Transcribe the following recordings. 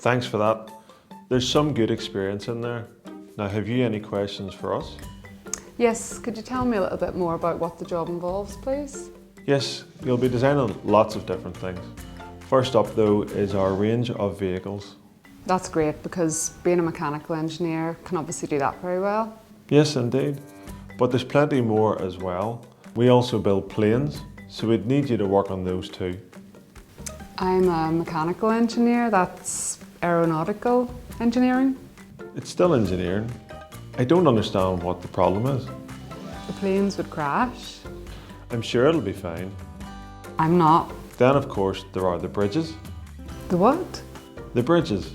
Thanks for that. There's some good experience in there. Now, have you any questions for us? Yes, could you tell me a little bit more about what the job involves, please? Yes, you'll be designing lots of different things. First up though is our range of vehicles. That's great because being a mechanical engineer can obviously do that very well. Yes, indeed. But there's plenty more as well. We also build planes, so we'd need you to work on those too. I'm a mechanical engineer, that's aeronautical engineering. It's still engineering. I don't understand what the problem is. The planes would crash. I'm sure it'll be fine. I'm not. Then of course there are the bridges. The what? The bridges.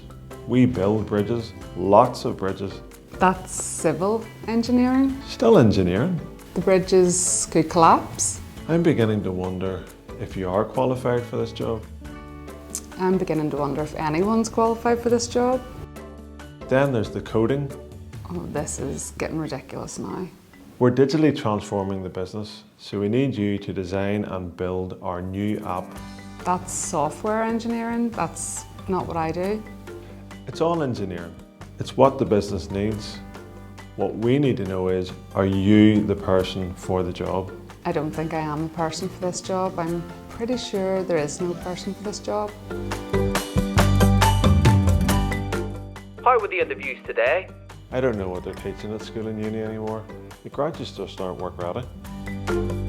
We build bridges, lots of bridges. That's civil engineering. Still engineering. The bridges could collapse. I'm beginning to wonder if you are qualified for this job. I'm beginning to wonder if anyone's qualified for this job. Then there's the coding. Oh, this is getting ridiculous now. We're digitally transforming the business, so we need you to design and build our new app. That's software engineering, that's not what I do. It's all engineering. It's what the business needs. What we need to know is, are you the person for the job? I don't think I am the person for this job. I'm pretty sure there is no person for this job. How were the interviews today? I don't know what they're teaching at school and uni anymore. The graduates just aren't work ready.